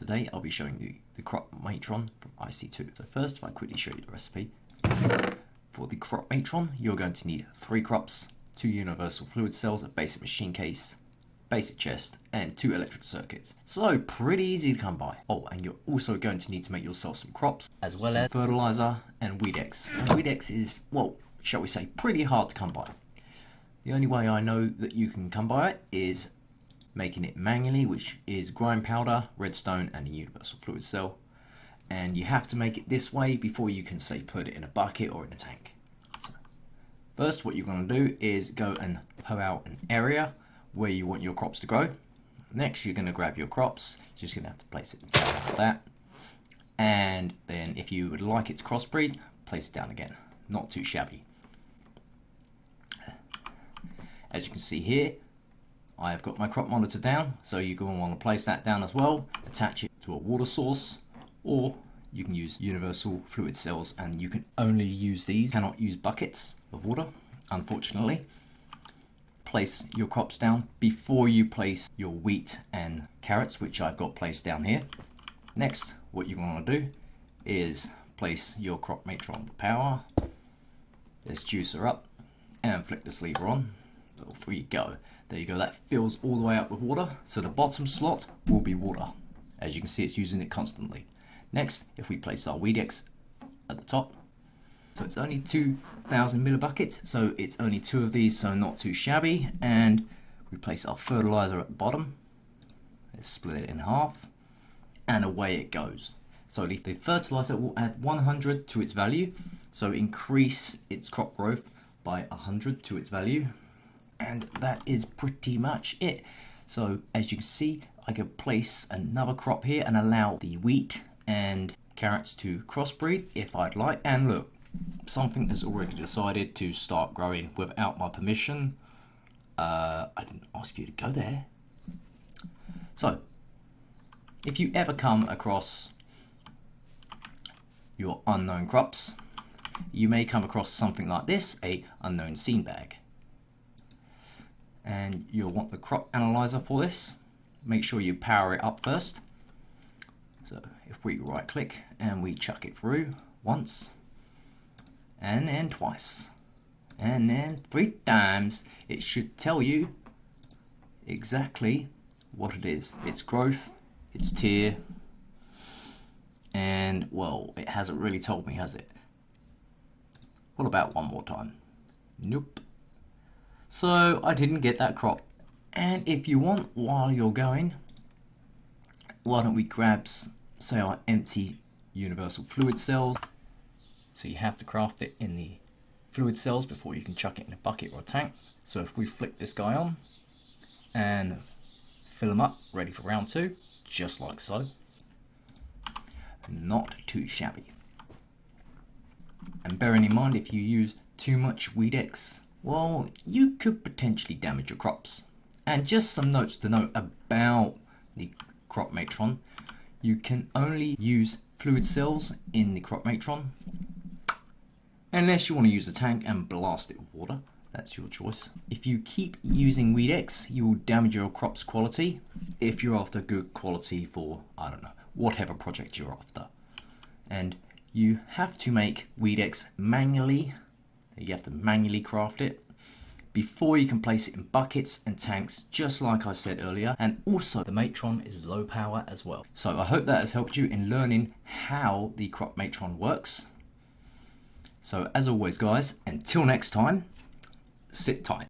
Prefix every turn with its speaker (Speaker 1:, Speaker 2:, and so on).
Speaker 1: today I'll be showing you the Crop Matron from IC2. So first, if I quickly show you the recipe. For the Crop Matron, you're going to need 3 crops, 2 universal fluid cells, a basic machine case, basic chest, and 2 electric circuits. So pretty easy to come by. Oh, and you're also going to need to make yourself some crops, as well as fertilizer and Weedex. And Weedex is, well, shall we say, pretty hard to come by. The only way I know that you can come by it is making it manually, which is grind powder, redstone, and a universal fluid cell. And you have to make it this way before you can, say, put it in a bucket or in a tank. So first, what you're going to do is go and hoe out an area where you want your crops to grow. Next, you're going to grab your crops. You're just going to have to place it down like that. And then if you would like it to crossbreed, place it down again. Not too shabby. As you can see here, I have got my crop monitor down, so you're going to want to place that down as well, attach it to a water source, or you can use universal fluid cells, and you can only use these, cannot use buckets of water, unfortunately. Place your crops down before you place your wheat and carrots, which I've got placed down here. Next, what you're going to do is place your Crop Matron with power, this juicer up, and flick this lever on. Off we go. There you go, that fills all the way up with water, so the bottom slot will be water. As you can see, it's using it constantly. Next, if we place our Weedex at the top, so it's only 2,000 millibuckets, so it's only 2 of these, so not too shabby. And we place our fertilizer at the bottom. Let's split it in half, and away it goes. So the fertilizer will add 100 to its value, so increase its crop growth by 100 to its value. And that is pretty much it. So as you can see, I can place another crop here and allow the wheat and carrots to crossbreed if I'd like. And look, something has already decided to start growing without my permission. I didn't ask you to go there. So if you ever come across your unknown crops, you may come across something like this, a unknown seed bag. And you'll want the crop analyzer for this. Make sure you power it up first. So if we right click and we chuck it through once, and then twice, and then 3 times, it should tell you exactly what it is. Its growth, its tier, and well, it hasn't really told me, has it? What about one more time? Nope. So I didn't get that crop. And if you want, while you're going, why don't we grab, say, our empty universal fluid cells. So you have to craft it in the fluid cells before you can chuck it in a bucket or a tank. So if we flick this guy on and fill them up, ready for round 2, just like so. Not too shabby. And bearing in mind, if you use too much Weedex, well, you could potentially damage your crops. And just some notes to note about the Crop Matron. You can only use fluid cells in the Crop Matron, unless you want to use a tank and blast it with water. That's your choice. If you keep using Weedex, you will damage your crop's quality if you're after good quality for, I don't know, whatever project you're after. And you have to make Weedex manually. You have to manually craft it before you can place it in buckets and tanks, just like I said earlier. And also, the Matron is low power as well. So I hope that has helped you in learning how the Crop Matron works. So as always, guys, until next time, sit tight.